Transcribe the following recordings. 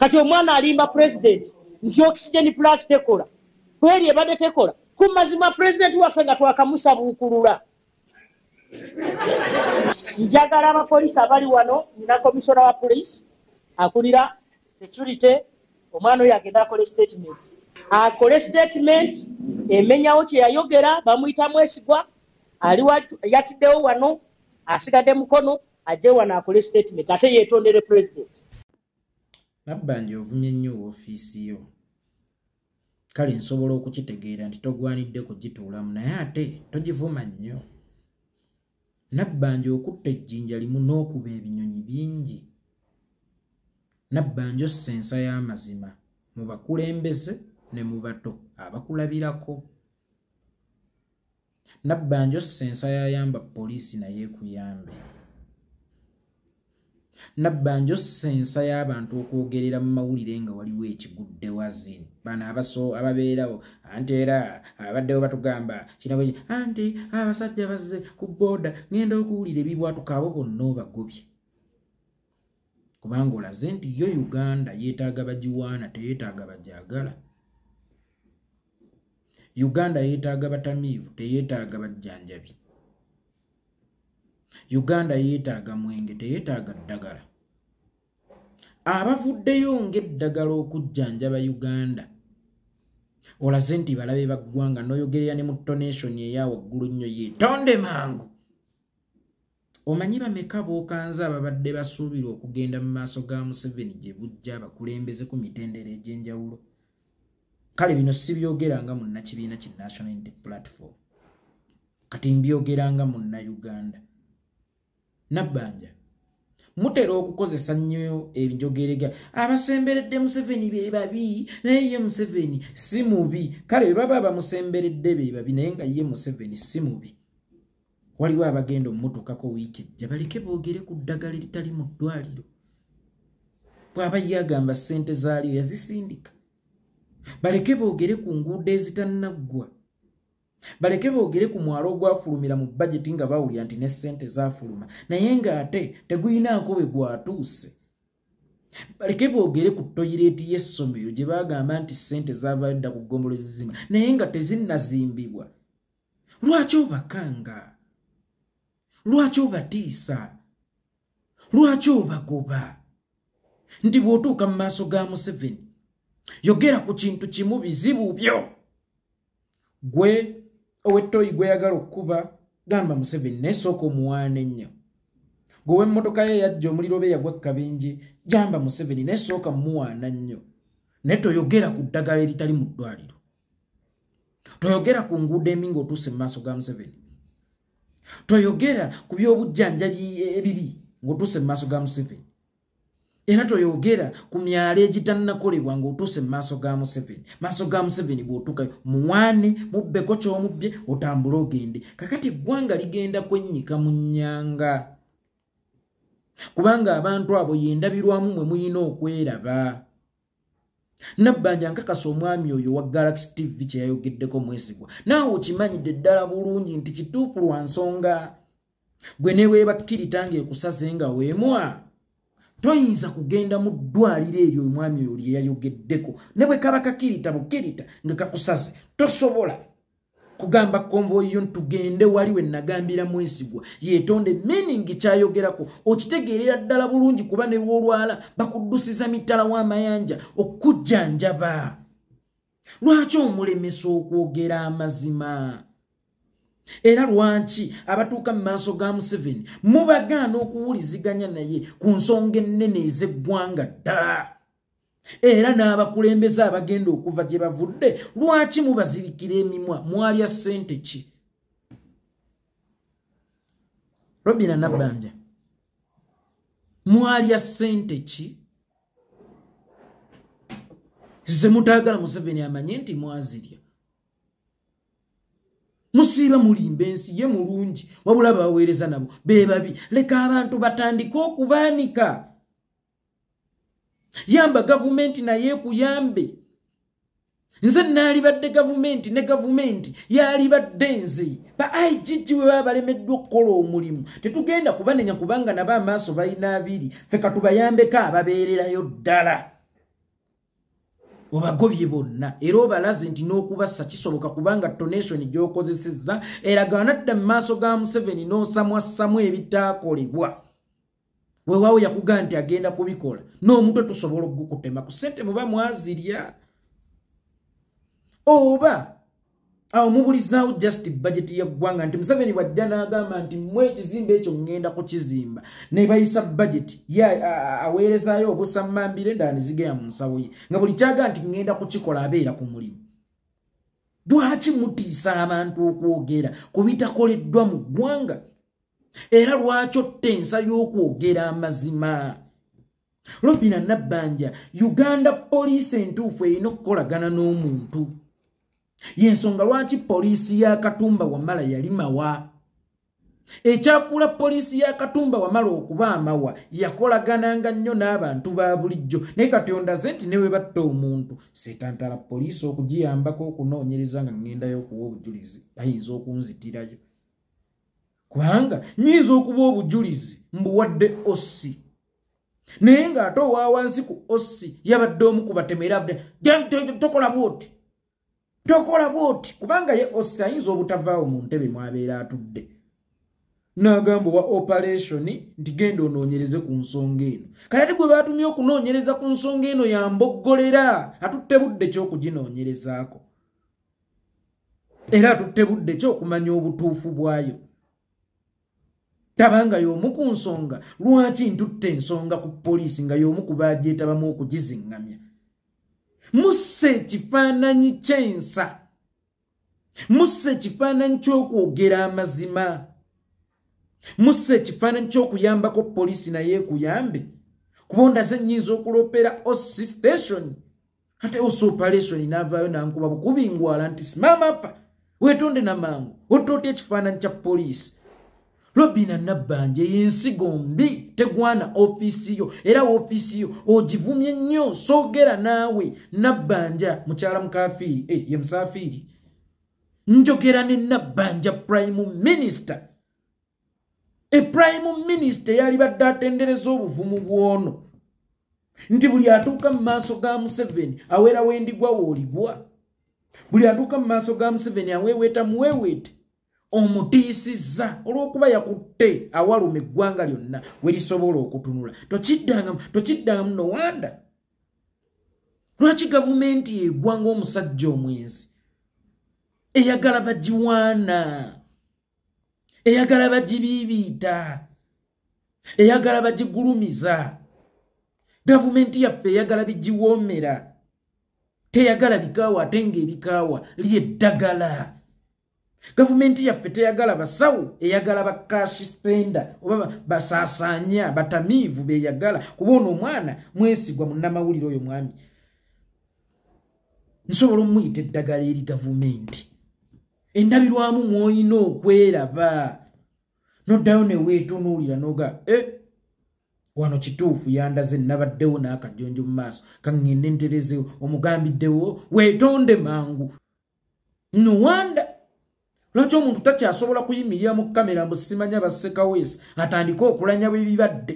kati omwana alimba president nti oxygen plant tekola kweri ebadde tekola kumazima president waffe nga twakamusabuukulula. Njagala abapoliisi abali wano, nina komisona wa poliisi akulira security, omwana oyo agenda akole statement. Akole statement emenyawo kye yayogera, bamuyita Mwesigwa, ali yatiddewo wano, asigadde mukono, ajje wano akole statement, ate yeetondere president. Nabbanja ovumye nnyo ofiisi yo. Kale nsobola okukitegeera nti togwanidde kugituulamu, naye ate togivuma nnyo. Nabbanja okutta ejjinja limu n'okuba ebinyonyi bingi. Nabbanja ossa ensa y'amazima mu bakulembeze ne mu bato abakulabirako. Nabbanja ossa ensa y'ayamba poliisi naye ekuyambe. Nabbanja ossa ensa y'abantu okwogerera mu mawulire nga waliwo ekigudde wazini. Bano ababeerawo anti era abaddewo batugamba kino anti abasajja bazze ku booda ngenda okuwulira ebibwatuka abo bonna obagobye. Kubanga olaze nti yo Uganda yeetaaga bagiwaana teyeetaaga bajagala. Uganda yeetaaga batamiivu teyeetaaga bajjanjabi. Uganda yeetaaga mwenge teyeetaaga ddagala. Abavuddeyo ng'eddagala okujjanjaba Uganda olaze nti balabe baggwanga n'oyogerera ne mu donation eya waggulu nnyo yeetonde mangu. Omanyi bameka bookanze ababadde basuubira okugenda mu maaso ga Museveni gye bujja abakulembeze ku mitendera egy'enjawulo. Kale bino si byogeranga mu nnakibiina ki National Unity Platform, kati mbyogeranga mu Uganda. Nabbanja mutera okukozesa nnyo ebinjogerega abasemberedde Museveni be babi naye ye Museveni si mubi. Kale baba bamusemberedde be babi naye nga ye Museveni si mubi. Waliwo abagenda omutokako wiiki ejja baleke boogere ku ddagala eritali mu ddwaliro. Bw'aba yagamba ssente zaalyo yazisindika. Baleke boogere ku nguudo ezitannaggwa. Baleke boogere ku mwalo ogwafulumira mu budget nga bawulira nti ne ssente zaafuluma naye ng'ate teguyinaako bwe gwatuuse. Baleke boogere ku toyireeti y'essomero gye baagamba nti ssente zaavaayo dda ku ggombolo zizimba naye nga tezinnazimbibwa. Lwaki obakanga? Lwaki obatiisa? Lwaki obagoba? Nti bw'otuuka mu maaso ga Museveni yogera ku kintu kimu bizibu byo. Gwe owettoyi gwe yagala okuba gamba Museveni naye sooka omuwaana ennyo. Gwe w'emmotoka ye yajja omuliro be yagwa kabenje gamba Museveni naye sooka muwaana nnyo. Naye toyogera ku ddagala eritali mu ddwaliro. Toyogera ku nguudo embi ng'otuuse mu maaso ga Museveni. Toyogera ku by'obujjanjabi ebibi ng'otuuse mu maaso ga Museveni. Era toyogera ku myalo egitannakolebwa ng'otuuse mu maaso ga Museveni. Maaso ga Museveni bw'otuukayo muwaane mubbeko ky'omubbye otambule ogende. Kakati eggwanga ligenda kwennyika mu nnyanga. Kubanga abantu abo yendabirwamu mwe muyina okweraba. Nabbanja nkakasa omwami oyo wa Galaxy TV kye yayogeddeko Mwesigwa. Naawe okimanyidde ddala bulungi nti kituufu lwa nsonga. Gwe ne weebakkiritange ekusaze nga weemwa. Toyinza kugenda mu ddwaliro eryo omwami oyo lye yayogeddeko. Ne bwe kaba kakirita bukirita nga kakusaze tosobola kugamba konvoyi yo ntugende wali we nagambira Mwesigwa yeetonde meaning kyayogerako okitegeerera ddala bulungi kuba ne lwolwala bakuddusiza mitala w'amayanja okujjanjaba. Lwaki omulemesa okwogera amazima? Era lwaki abatuuka mu maaso ga Museveni mubagaana okuwuliziganya naye ku nsonga ennene ez'eggwanga ddala? Era n'abakulembeze abagenda okuva gye bavudde lwaki mubazibikira emimwa? Mwalya ssente ki? Robina Nabbanja, mwalya ssente ki? Ze mutaagala Museveni amanye nti mwazirya. Musiiba mulimba ensi ye mulungi wabula baweereza nabo be babi. Leka abantu batandike okubaanika. Yamba gavumenti naye kuyambe. Nze naali badde gavumenti ne gavumenti yaali badde nze. Ba IGG we baba balemeddwa okukola omulimu. Tetugenda kubanenya kubanga nabo amaaso balina abiri. Ffe katubayambeko ababeererayo ddala. obagobye bonna era obalaze nti n'okubassa kisoboka kubanga donation gy'okozesezza eraga nadda mu maaso ga Museveni n'osamwassamu ebitaakolebwa weewaawo yakugaa nti agenda kubikola n'omutwe tusobola okugukutema ku ssente muba mwazirya oba awo mubulizaawo just budget y'eggwanga nti Museveni bw'ajja n'agamba nti mmwe ekizimbe ekyo ngenda kukizimba ne bayisa budget aweerezaayo obusammambire endala ne zigenda mu nsawo ye nga buli kyaga nti ngenda kukikola abeera ku mulimu. Lwaki mutiisa abantu okwogera ku bitakoleddwa mu ggwanga era lwaki otta ensa y'okwogera amazima? Robina Nabbanja, Uganda poliisi entuufu erina okukolagana n'omuntu. Yensonga lwaki poliisi ya Katumba Wamala yali mawa. Ekyafuula poliisi ya Katumba Wamala okuba amawa yakolagananga nnyo n'abantu ba bulijjo naye kati ondaze nti newe batta omuntu seetantala poliisi okugiyambako okunoonyereza nga ŋŋendayo okuwa obujulizi bayinza okunzitirayo kubanga nnyinza okuba obujulizi mbuwadde ossi naye ng'ate owa wansi ku ossi yabadde omu ku batemu era tokola bwoti tokola bwoti kubanga ye ossi ayinza obutavaawo mu ntebe mwabeera atudde n'agamba wa operation nti genda onoonyereze ku nsonga eno kale ate gwe baatumye okunoonyereza ku nsonga eno yamboggolera atutte budde ky'okuginoonyerezaako era atutte budde ky'okumanya obutuufu bwayo tabanga y'omu ku nsonga lwaki ntutte ensonga ku poliisi nga y'omu ku baagyetabamu okugiziŋŋamya. Musse ekifaananyi ky'ensa musse ekifaananyi ky'okwogera amazima musse ekifaananyi ky'okuyambako poliisi naye ekuyambe kubondaze nnyinza okulopera ossi station ate ossi operation n'avaayo n'ankuba bukubingwala nti simama pa weetonde namangu otootya ekifaananyi kya poliisi. Robina Nabbanja y'ensigo mbi tegwana ofiisi yo era ofiisi yo ogivumye nnyo soogera naawe Nabbanja mukyala mukafiiri ye musaafiiri njogera ne Nabbanja prime minister prime minister yali badde atendereza obuvumu bwono nti buli atuuka mu maaso ga Museveni aweera wendigwa woolibwa buli atuuka mu maaso ga Museveni aweeweeta muweeweete omutiisizza olw'okuba yakutte awaluma eggwanga lyonna we lisobola okutunula tokiddangamu no wanda lwaki gavumenti yeggwanga omusajja omwenzi eyagala bagiwaana eyagala bagibiibiita eyagala bagigulumiza gavumenti yaffe eyagala bigiwoomera teyagala bikaawa ate ng'ebikaawa lyeddagala. Gavumenti yaffe teyagala basawo eyagala bakashi spenda oba basaasaanya batamiivu beyagala kuba ono omwana mwesigwa munnamawulire oyo mwami nsobola omuyita eddagala eri gavumenti endabirwamu mw'olina okweraba noddayo ne weetunuulira noga wano kituufu yandaze nabaddewo n'akajonjo mu maaso kaŋŋende nterezewo omugambiddewo weetonde mangu no wanda lwaki omuntu takyasobola kuyimirira mu kamera mbu simanya bassekaweesi atandike okulanya bw'ebibadde.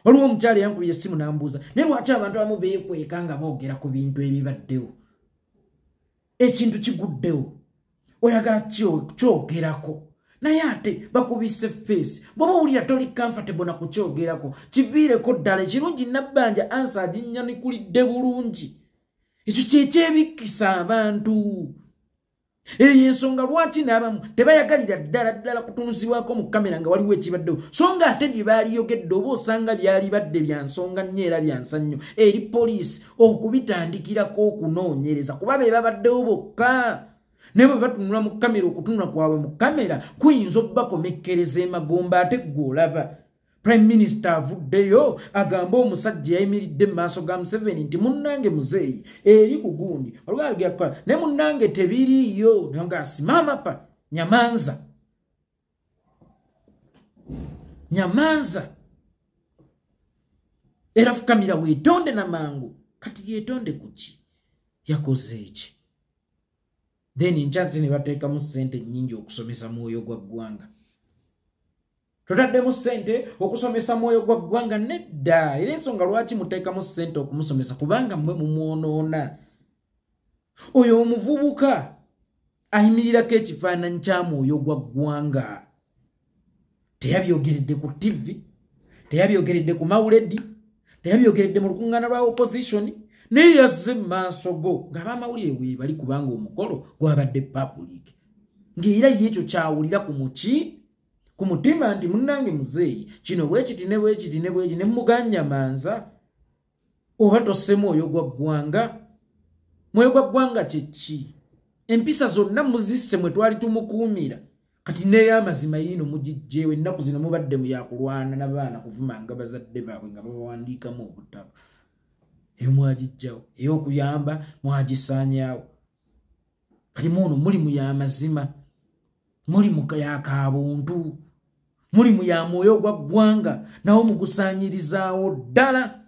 Waliwo omukyala yankubye essimu n'ambuuza naye lwaki abantu abamu beekweka nga boogera ku bintu ebibaddewo ekintu kiguddewo oyagala kyogerako naye ate bakubise feesi bw'oba owulira toli comfortable na kukyogerako kiviireko ddala ekirungi Nabbanja ansa aginnyanyikulidde bulungi ekyo kyekyebikkisa abantu. Eyo ensonga lwaki n'abamu tebayagalira ddala kutunuzibwako mu kamera nga waliwo ekibaddewo so nga ate bye baaliyogedde oba osanga byali badde bya nsonga nnyo era bya nsa nnyo eri poliisi okubitandikirako okunoonyereza kuba be babaddewo bokka naye bwe batunula mu kamera okutunula kwabwe mu kamera kuyinza okubakomekkereza emagomba ate gw'olaba. Prime Minister avuddeyo agamba omusajja yayimiridde mu maaso ga Museveni nti munnange muzeeyi eri ku gundi olwalagakkola naye munnange tebiriiyo naye nga asimama pa nyamanza era fukamira weetonde namangu kati yeetonde ku ki yakoze eki then nkyate ne bateekamu ssente nnyingi okusomesa mwoyo gwa ggwanga Totaddemu ssente okusomesa mwoyo gwa ggwanga nedda. Era ensonga lwaki muteekamu ssente okumusomesa kubanga mmwe mumwonoona. Oyo omuvubuka ayimirirako ekifaananyi kya mwoyo gwa ggwanga. Teyabyogeredde ku TV, teyabyogeredde ku mawuledi, teyabyogeredde mu lukuŋŋaana lwa opposition, naye yazze mu maaso go ng'abamawulire we bali kubanga omukolo gwabadde public. Ng'era y'ekyo kyawulira ku muki ku mutima nti munnange muzeeyi kino bwekiti ne bwekiti ne bwekiti ne muganyamanza oba tosse mwoyo gwa ggwanga. Mwoyo gwa ggwanga kye ki? Empisa zonna muzisse mwe twali tumukuumira kati n'ey'amazima yiino mugijjeewo. ennaku zino mubadde mu yakulwana n'abaana kuvumanga bazadde baabwe nga babawandiikamu obutabo. Eyo mwagijjawo, ey'okuyamba mwagisaanyaawo. Kati muno muli mu y'amazima, muli mu yakabuntu, muli mu ya mwoyo gwa ggwanga nawo mugusaanyirizaawo ddala.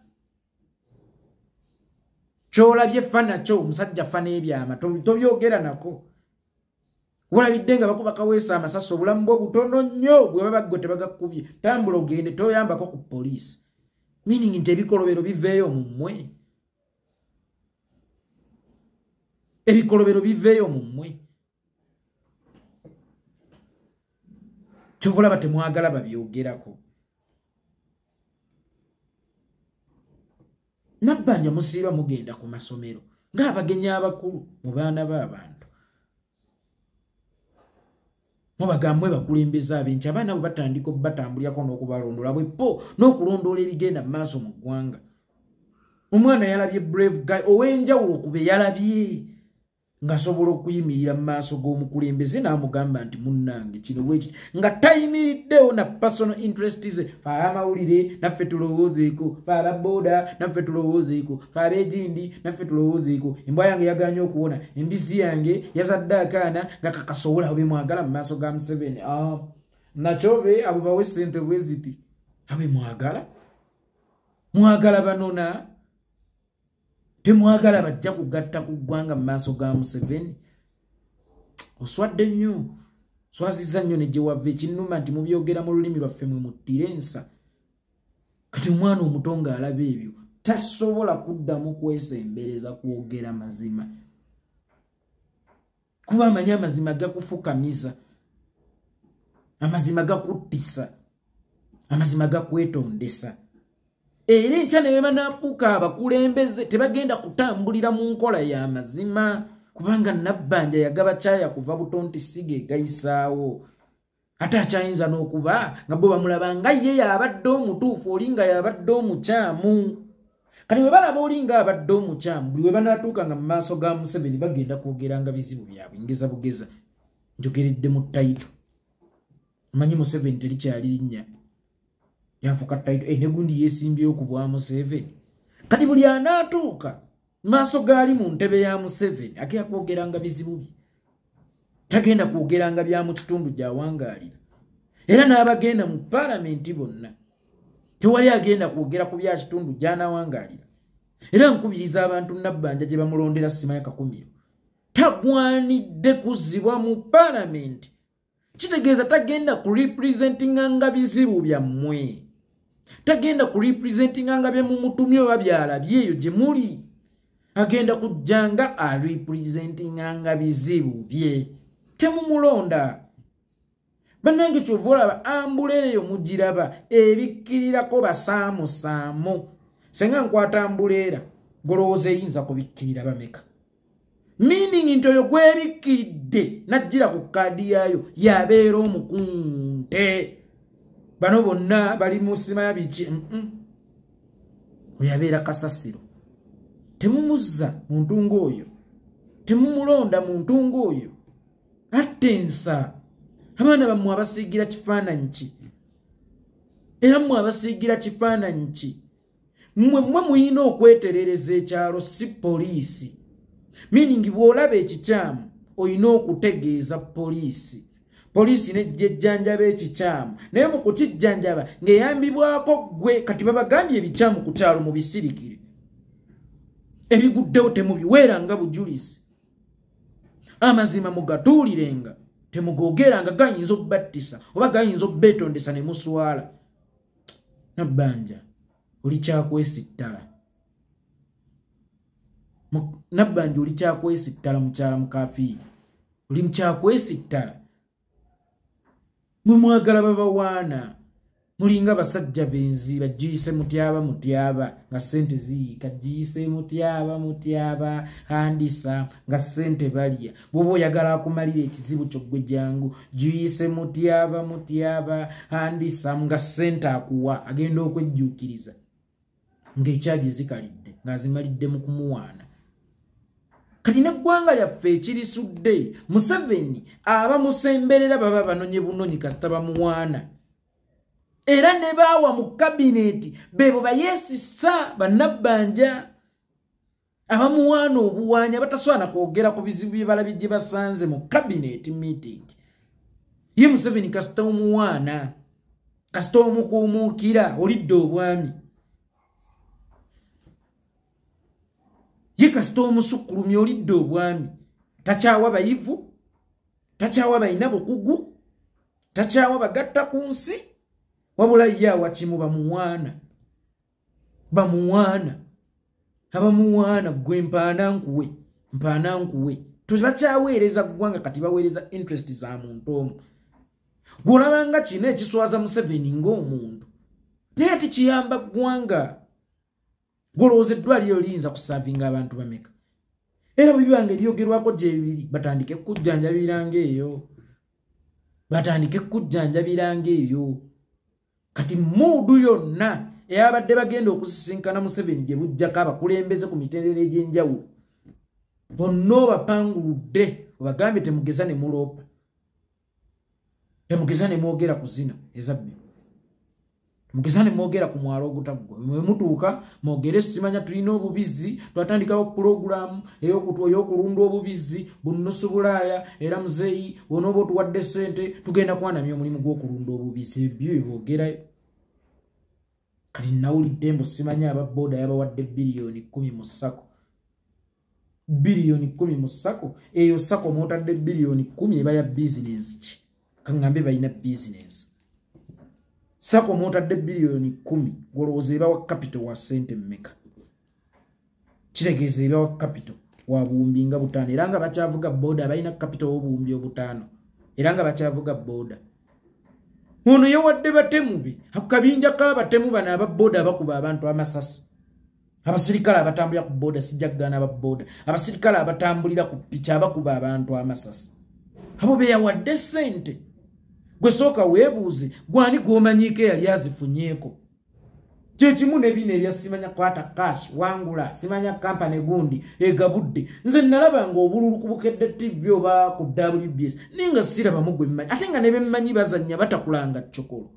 Kyolabye ffa nakyo omusajja ffa n'ebyama tobyogera nako. Walabidde nga bakuba kaweesa amasasi obulamu bwo butono nnyo bwe baba ggwe tebagakubye. Tambula ogende toyambako ku poliisi. Meaning nti ebikolobero biveeyo mu mmwe. Ebikolobero biveeyo mu mmwe. Kyovulaba temwagala babyogerako. Nabbanja musiiba mugenda ku masomero ng'abagenyi abakulu mu baana b'abantu. Mubagambwe bakulembeza abenki abaana bo batandika batambulirako n'okubalondola bwepo n'okulondoola ebigenda mu maaso mu ggwanga. Omwana yalabye brave guy ow'enjawulo ku be yalabye ng'asobola okuyimirira mu maaso g'omukulembeze n'amugamba nti munnange kino bwekiti nga tayimiriddewo na personal interest ze. Fe abamawulire naffe tulowoozeeko, fe ababooda naffe tulowoozeeko, fe abeegindi naffe tulowoozeeko. Embwa yange yaganye okuwona, embisi yange yazadde akaana nga kakasobola bwe mwagala mu maaso ga Museveni. Nakyo be abo bawe ssente bwe ziti abe mwagala. Mwagala banona temwagala bajja kugatta ku ggwanga mu maaso ga Museveni. Oswadde nnyo, swazizza nnyo ne gye wava. Ekinnuma nti mubyogera mu lulimi lwaffe mwe muttira ensa. Kati omwana omuto ng'alaba ebyo tasobola kuddamu kwesembereza kwogera mazima. Kuba amanyi amazima gakufukamiza, amazima gakuttisa, amazima gakwetondesa. Era enkya ne banaapuuka abakulembeze tebagenda kutambulira mu nkola y'amazima kubanga Nabbanja yagaba kyaya kuva buto nti siga egayisaawo. Ate akyayinza n'okuba nga bo bamulaba nga ye yabadde omutuufu oli nga yabadde omukyamu. Kati bwe balaba oli nga abadde omukyamu buli we banaatuuka nga mu maaso ga Museveni bagenda kwogeranga bizibu byabwe. Ngeza bugeza njogeredde mu ttayito. Manyi Museveni terikyali linnya. Yafuka ttayito ne gundi yeesimbyeyo ku bwa Museveni. Kati buli anaatuuka maaso gaali mu ntebe ya Museveni agenda kwogeranga bizibu bye. Tagenda kwogeranga bya mu kitundu gy'awangaalira. Era n'abagenda mu paalamenti bonna tewali agenda kwogera ku bya kitundu gy'anaawangaalira. Era nkubiriza abantu Nabbanja gye bamulondera Simanyi Kakumiro tagwanidde kuzzibwa mu paalamenti. Kitegeeza tagenda ku representinganga bizibu byammwe. Tagenda ku representinganga bye mumutumye oba byalabye eyo gye muli. Agenda kujjanga a representinganga bizibu bye. Temumulonda. Bannange kyova olaba ambulera eyo mugiraba ebikkirirako basaamusaamu. Senga nkwata ambulera golowooza eyinza kubikkirira bameka. Meaning nti oyo gwebikkiridde najjira ku kkaadi yaayo yabeera omukunte. Bano bonna bali mu Simanyi biki. Oyo yabeera kasasiro. Temumuzza muntu ng'oyo. Temumulonda muntu ng'oyo. Attensa. Abaana bammwe abasiigira kifaananyi ki? Era mmwe abasiigira kifaananyi ki? Mmwe muyina okweterereza ekyalo si poliisi. Meaning bw'olaba ekikyamu oyina okutegeeza poliisi. Poliisi nejjejjanjaba ekikyamu. Naye mu kukijjanjaba ng'eyambibwako ggwe kati babagambye ebikyamu ku kyalo mu bisirikire. Ebiguddewo temubiweeranga bujulizi. Amazima mugatuulirenga. temugogera nga gayinza obbattisa oba gayinza obbetondesa ne muswala. Nabbanja oli kyakwesittala. Nabbanja oli kyakwesittala mukyala mukafiiri. Oli mukyakwesittala. Mwe mwagala babawaana. Mulinga basajja benzi bajiyise mutyaba nga sente ziika jiyise mutyaba handisa nga sente balya. Bwoba oyagala akumalira ekizibu kyo ggwe jangu jiyise mutyaba handisa nga sente akuwa agenda okwejjuukiriza ng'ekyagizikalidde ng'azimalidde mu kumuwaana. Kati n'eggwanga lyaffe ekirisudde Museveni aba musemberera baba banonye bunonyi kasita bamuwaana. Era ne bawa mu kabineti bebo bayesisa bannabbanja abamuwaana obuwaanya bataswana kwogera ku bizibu bye balabye gye basanze mu kabineti meeting. Ye Museveni kasita omuwaana kasita omukuumuukira olidde obwami. Ye kasita omusukkulumya olidde obwami. Takyawa bayivu, takyawa balina bukugu, takyawa bagatta ku nsi. Wabula ye awakimu bamuwaana. Abamuwaana gwe mpaana nkuwe. Tebakyaweereza ggwanga kati baweereza interest za muntu omu. Gw'olabanga kino ekiswaza Museveni ng'omuntu. Naye ati kiyamba ggwanga. Gw'olowooza eddwaliro liyinza kusaavinga abantu bameka. Era bwe biba ng'eryogerwako gyebiri batandike kujjanjabiranga eyo. Kati muudu yonna eyabadde bagenda okusisinkana Museveni gye bujjako abakulembeze ku mitendera egy'enjawulo. Bonna obapanguludde obagambye temugeza ne muloopa. Temugeza ne mwogera ku zina ezabbi. Temugeza ne mwogera ku mwalo ogutaggwa. Mwe mutuuka mwogere simanya tulina obubizzi twatandikawo pulogulaamu ey'okulunda obubizzi bunnusu Bulaaya era muzeeyi bonooba otuwadde ssente tugenda kwanamya omulimu gw'okulunda obubizzi. Ebyo bye boogerayo. Kati nawulidde mbu simanya ababooda yabawadde biliyoni 10 mu ssako. Biliyoni 10 mu ssako. Eyo ssako mwotadde biliyoni 10 eba ya bizinensi ki? Kaŋŋambe balina bizinensi. Ssako mwotadde biliyoni 10 gw'olowooza eba wa capital wa ssente mmeka? Kitegeeza eba wa capital wa buwumbi nga 5 era nga bakyavuga booda balina capital w'obuwumbi 5 era nga bakyavuga booda. Ono yawadde batemu be akabinja k'abatemu bano ababooda abakuba abantu amasasi. Abasirikale abatambulira ku booda sijja kugaana ababooda. Abasirikale abatambulira ku ppiki abakuba abantu amasasi. Abo be yawadde ssente. Gwe sooka weebuuze gwani gw'omanyiiko eyali azifunyeeko. Kye kimu ne bino ebya simanya kwata cash wangula simanya kampani gundi egabudde. Nze nalaba ng'obululu ku Bukedde TV oba ku WBS ninga siraba mugwe mmanyi ate nga ne bemmanyi bazannya batakulanga ccokolo.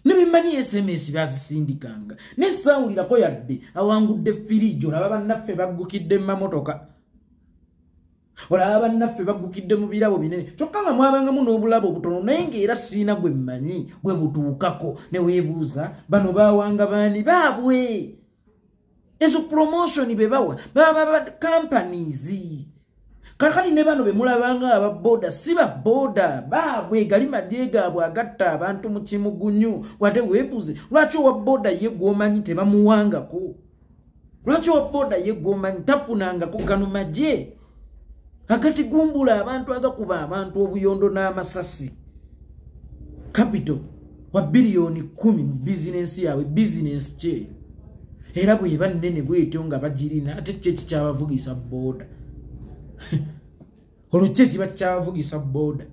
Ne bemmanyi SMS bazisindikanga ne saawulirako yadde awangudde firijo olaba bannaffe baggukidde mu mamotoka. Olaba bannaffe baggukidde mu birabo binene kyokka nga mwabangamu n'obulabo obutono naye ng'era siina gwe mmanyi gwe butuukako ne weebuuza bano baawanga baani baabwe. Ezo promotion be bawa baba companies. Kakali ne bano be mulabanga ababooda si babooda baabwe gali madye gaabwe agatta abantu mu kimugunyu wadde weebuuze lwaki owa booda ye gw'omanyi tebamuwangako? Lwaki owa booda ye gw'omanyi tafunangako gano magye akati gumbula abantu agakuba abantu obuyondo n'amasasi? Capital wa biliyoni 10 mu bizinensi yaabwe bizinensi kye era bw'eba nnene bw'etyo nga bagirina ate kye kikyabavugisa booda. Olwo kye kiba kyabavugisa booda.